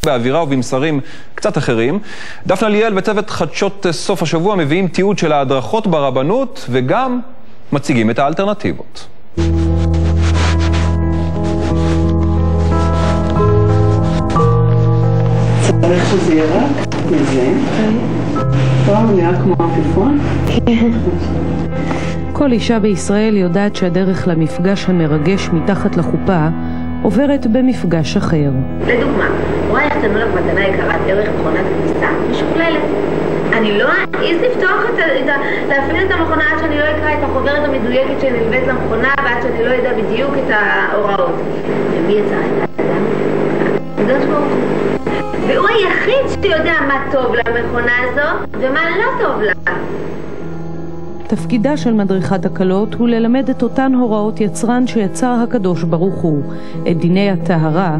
באווירה ובמסרים קצת אחרים. דפנה ליאל וצוות חדשות סוף השבוע מביאים תיעוד של ההדרכות ברבנות וגם מציגים את האלטרנטיבות. צריך שזה יהיה רק מזה. וואו, נראה כמו עפיפון. כל אישה בישראל יודעת שהדרך למפגש המרגש מתחת לחופה עוברת במפגש אחר. לדוגמה, רואה יחתנו לך מתנה יקרת ערך מכונת כביסה משוכללת. אני לא אעז לפתוח להפעיל את המכונה עד שאני לא אקרא את החוברת המדויקת שנלווית למכונה ועד שאני לא יודע בדיוק את ההוראות. ומי יצר את האדם? הקדוש ברוך הוא. והוא היחיד שיודע מה טוב למכונה הזו ומה לא טוב לה. תפקידה של מדריכת הקלות הוא ללמד את אותן הוראות יצרן שיצר הקדוש ברוך הוא, את דיני הטהרה,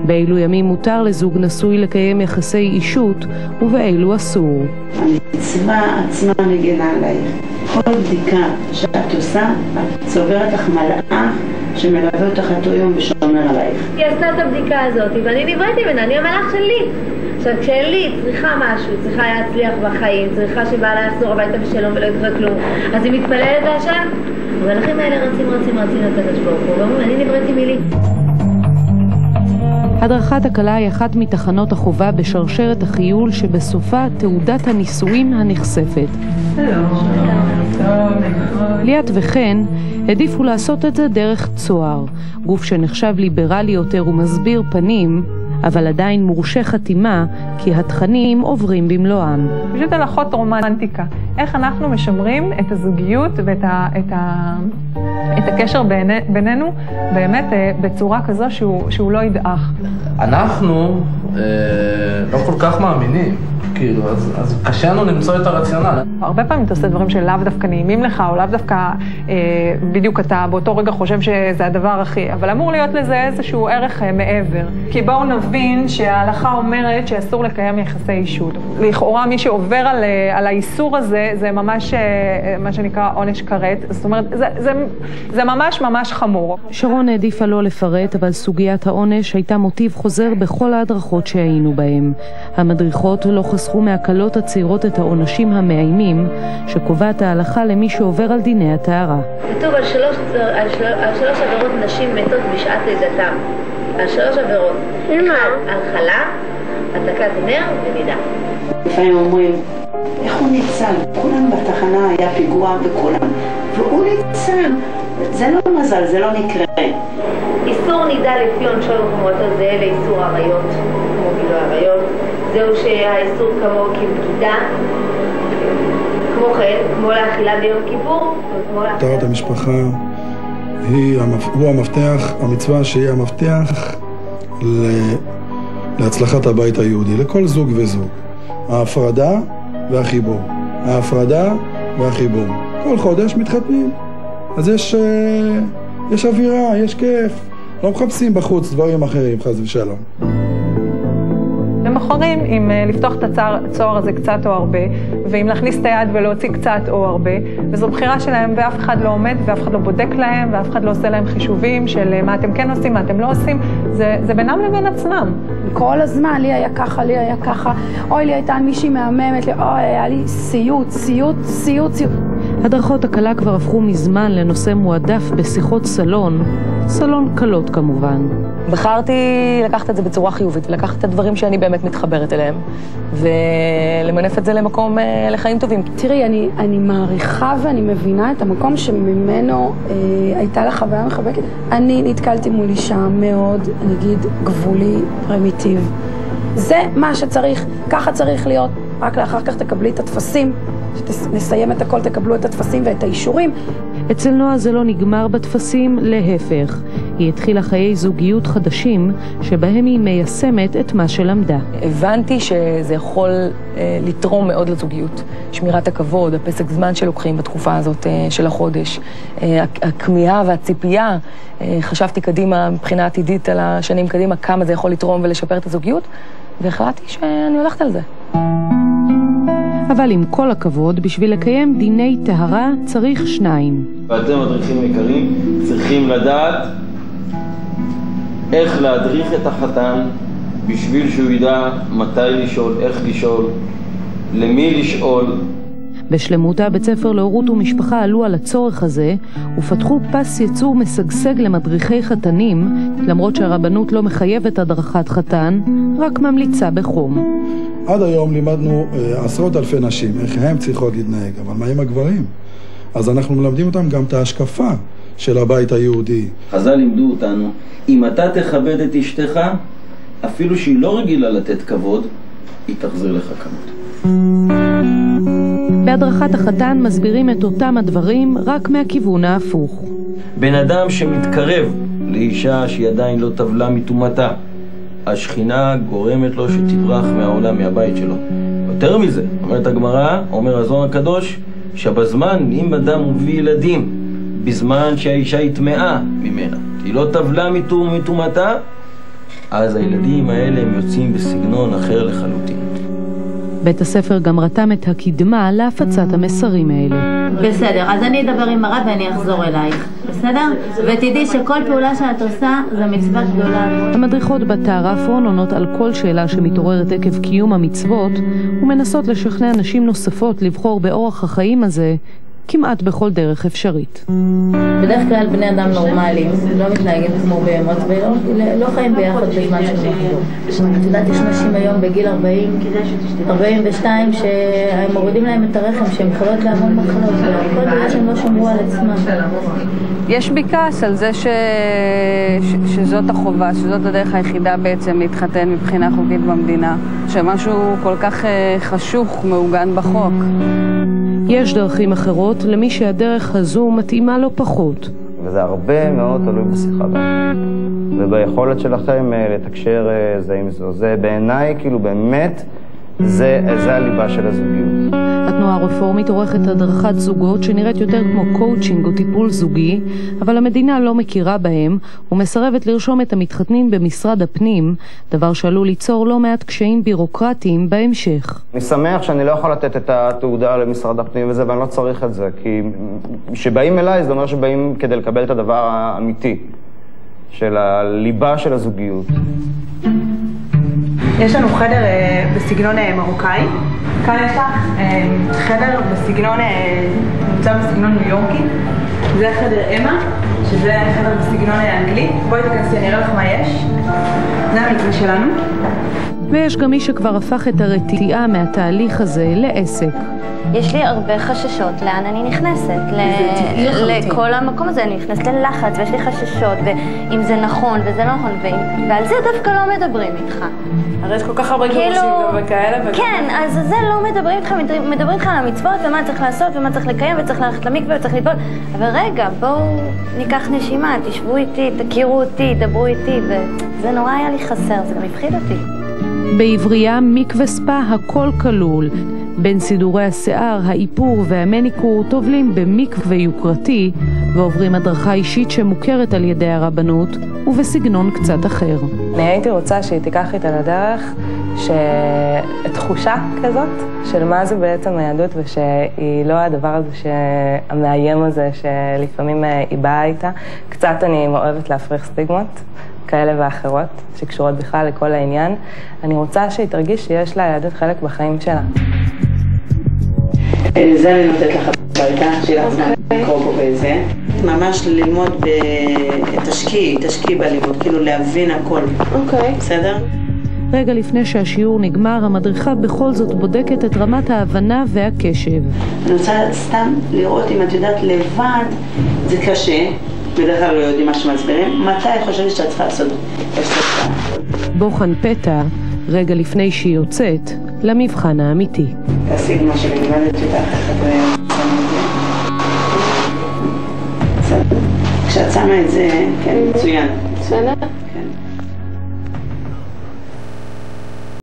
באילו ימים מותר לזוג נשוי לקיים יחסי אישות ובאילו אסור. המצווה עצמה מגנה עלייך. כל בדיקה שאת עושה, את צוברת לך מלאך שמלווה אותך אותו יום ושומר עלייך. היא עשתה את הבדיקה הזאת ואני נבראתי ממנה, אני המלאך שלי. עכשיו כשאלי צריכה משהו, צריכה להצליח בחיים, צריכה שבעלה יחזור הביתה בשלום ולא יקרה כלום, אז היא מתפללת להשם. המלאכים האלה רצים לקדוש ברוך הוא, ואומרים, אני נבראתי מילי. הדרכת הקלה היא אחת מתחנות החובה בשרשרת החיול שבסופה תעודת הנישואים הנחשפת. ליאת וחן העדיפו לעשות את זה דרך צוהר, גוף שנחשב ליברלי יותר ומסביר פנים, אבל עדיין מורשה חתימה כי התכנים עוברים במלואם. פשוט הלכות רומנטיקה. איך אנחנו משמרים את הזוגיות ואת את הקשר בינינו באמת בצורה כזו שהוא לא ידעך. אנחנו לא כל כך מאמינים, כאילו, אז קשה לנו למצוא את הרציונל. הרבה פעמים אתה עושה דברים שלאו דווקא נעימים לך, או לאו דווקא בדיוק אתה באותו רגע חושב שזה הדבר הכי, אבל אמור להיות לזה איזשהו ערך מעבר. כי בואו נבין שההלכה אומרת שאסור לקיים יחסי אישות. לכאורה מי שעובר על האיסור הזה, זה ממש מה שנקרא עונש כרת. זאת אומרת, זה ממש חמור. שרון העדיפה לא לפרט, אבל סוגיית העונש הייתה מוטיב חוזר בכל ההדרכות שהיינו בהם. המדריכות לא חסכו מהקלות הצעירות את העונשים המאיימים שקובעת ההלכה למי שעובר על דיני הטהרה. כתוב על שלוש עבירות נשים מתות בשעת לידתם. על 3 עבירות. על חלה, הדלקת נר ונידה. לפעמים אומרים, איך הוא ניצל? כולם בתחנה היה פיגוע וכולם, והוא ניצל. זה לא מזל, זה לא נקרה. איסור נידה לפי עונשו וחומרתו זהה לאיסור עריות, כמו גילוי עריות. זהו שהאיסור כמו כבגידה, כמו כן, כמו לאכילה ביום כיפור. טהרת המשפחה הוא המפתח, המצווה שהיא המפתח להצלחת הבית היהודי, לכל זוג וזוג. ההפרדה והחיבור. ההפרדה והחיבור. כל חודש מתחתנים. אז יש אווירה, יש כיף. לא מחפשים בחוץ דברים אחרים, חס ושלום. הם בוחרים אם לפתוח את הצוהר הזה קצת או הרבה, ואם להכניס את היד ולהוציא קצת או הרבה, וזו בחירה שלהם ואף אחד לא עומד ואף אחד לא בודק להם ואף אחד לא עושה להם חישובים של מה אתם כן עושים, מה אתם לא עושים, זה בינם לבין עצמם. כל הזמן, לי היה ככה, אוי לי הייתה מישהי מהממת, אוי היה לי סיוט. הדרכות הקלה כבר הפכו מזמן לנושא מועדף בשיחות סלון קלות כמובן. בחרתי לקחת את זה בצורה חיובית, ולקחת את הדברים שאני באמת מתחברת אליהם, ולמנף את זה למקום לחיים טובים. תראי, אני מעריכה ואני מבינה את המקום שממנו הייתה לה חוויה מחבקת. אני נתקלתי מול אישה מאוד, נגיד, גבולי, פרימיטיב. זה מה שצריך, ככה צריך להיות. רק לאחר כך תקבלי את התפסים, שנסיים את הכל, תקבלו את התפסים ואת האישורים. אצל נועה זה לא נגמר בתפסים, להפך. היא התחילה חיי זוגיות חדשים, שבהם היא מיישמת את מה שלמדה. הבנתי שזה יכול לתרום מאוד לזוגיות. שמירת הכבוד, הפסק זמן שלוקחים בתקופה הזאת של החודש. הכמיהה והציפייה, חשבתי קדימה מבחינה עתידית על השנים קדימה, כמה זה יכול לתרום ולשפר את הזוגיות, והחלטתי שאני הולכת על זה. אבל עם כל הכבוד, בשביל לקיים דיני טהרה צריך 2. ואתם מדריכים יקרים, צריכים לדעת איך להדריך את החתן בשביל שהוא ידע מתי לשאול, איך לשאול, למי לשאול. בשלמותה בית ספר להורות ומשפחה עלו על הצורך הזה ופתחו פס ייצור משגשג למדריכי חתנים, למרות שהרבנות לא מחייבת הדרכת חתן, רק ממליצה בחום. עד היום לימדנו עשרות אלפי נשים, איך הן צריכות להתנהג, אבל מה עם הגברים? אז אנחנו מלמדים אותם גם את ההשקפה של הבית היהודי. חז"ל לימדו אותנו, אם אתה תכבד את אשתך, אפילו שהיא לא רגילה לתת כבוד, היא תחזיר לך כבוד. בהדרכת החתן מסבירים את אותם הדברים רק מהכיוון ההפוך. בן אדם שמתקרב לאישה שהיא עדיין לא טבלה מטומאתה, השכינה גורמת לו שתברח מהעולם, מהבית שלו. יותר מזה, אומרת הגמרא, אומר הזוהר הקדוש, שבזמן אם אדם מביא ילדים, בזמן שהאישה היא טמאה ממנה, היא לא טבלה מטומאתה, אז הילדים האלה הם יוצאים בסגנון אחר לחלוטין. בית הספר גם רתם את הקדמה להפצת המסרים האלה. בסדר, אז אני אדבר עם הרב ואני אחזור אלייך, בסדר? ותדעי שכל פעולה שאת עושה זה מצווה גדולה. המדריכות בתא רפרון עונות על כל שאלה שמתעוררת עקב קיום המצוות ומנסות לשכנע נשים נוספות לבחור באורח החיים הזה כמעט בכל דרך אפשרית. בדרך כלל בני אדם נורמליים לא מתנהגים כמו בהמות ולא חיים ביחד בזמן של מחזור. את יודעת, יש נשים היום בגיל 42 שהם מורידים להם את הרחם, שהם יכולות להמון מחלות, וכל בגלל שהם לא שמרו על עצמם. יש בי כעס על זה שזאת החובה, שזאת הדרך היחידה בעצם להתחתן מבחינה חוקית במדינה, שמשהו כל כך חשוך מעוגן בחוק. יש דרכים אחרות למי שהדרך הזו מתאימה לו פחות. וזה הרבה מאוד תלוי בשיחה ביניכם. וביכולת שלכם לתקשר זה עם זו. זה בעיניי כאילו באמת, זה הליבה של הזוגיות. התנועה הרפורמית עורכת הדרכת זוגות שנראית יותר כמו קואוצ'ינג או טיפול זוגי, אבל המדינה לא מכירה בהם ומסרבת לרשום את המתחתנים במשרד הפנים, דבר שעלול ליצור לא מעט קשיים בירוקרטיים בהמשך. אני שמח שאני לא יכול לתת את התעודה למשרד הפנים וזה, ואני לא צריך את זה, כי שבאים אליי זה אומר שבאים כדי לקבל את הדבר האמיתי של הליבה של הזוגיות. יש לנו חדר בסגנון מרוקאי. כאן יש לך חדר בסגנון, נמצא בסגנון ניו יורקי. זה חדר אמה, שזה חדר בסגנון אנגלי. בואי תכנסי, אני אראה לך מה יש. זה המקרה שלנו. ויש גם מי שכבר הפך את הרתיעה מהתהליך הזה לעסק. יש לי הרבה חששות לאן אני נכנסת, לכל המקום הזה, אני נכנסת ללחץ ויש לי חששות, ואם זה נכון וזה לא נכון, ועל זה דווקא לא מדברים איתך. הרי יש כל כך הרבה גירושים וכאלה. כן, אז זה לא מדברים איתך, מדברים איתך על המצוות ומה צריך לעשות ומה צריך לקיים וצריך ללכת למקווה וצריך לטבול. אבל רגע, בואו ניקח נשימה, תשבו איתי, תכירו אותי, דברו איתי, וזה נורא היה לי חסר, זה גם הפחיד אותי. בעברייה מקווה ספה הכל כלול. בין סידורי השיער, האיפור והמניקור טובלים במקווה יוקרתי ועוברים הדרכה אישית שמוכרת על ידי הרבנות ובסגנון קצת אחר. אני הייתי רוצה שהיא תיקח איתה לדרך תחושה כזאת של מה זה בעצם היהדות ושהיא לא הדבר הזה המאיים הזה שלפעמים היא באה איתה. קצת אני אוהבת להפריך סטיגמות כאלה ואחרות שקשורות בכלל לכל העניין. אני רוצה שהיא תרגיש שיש לה יהדות חלק בחיים שלה. זה אני נותנת לך הביתה, שיהיה לך זמן לקרוא בו וזה. ממש ללמוד תשקיעי בלימוד, כאילו להבין הכל. אוקיי. בסדר? רגע לפני שהשיעור נגמר, המדריכה בכל זאת בודקת את רמת ההבנה והקשב. אני רוצה סתם לראות אם את יודעת לבד, זה קשה, בדרך כלל לא יודעים מה שמסבירים, מתי את חושבת שאת צריכה לעשות הפסקה? בוחן פתע, רגע לפני שהיא יוצאת, למבחן האמיתי. תעשי מה שלימדת אותך, כשאת שמה את זה, כן, מצוין. בסדר?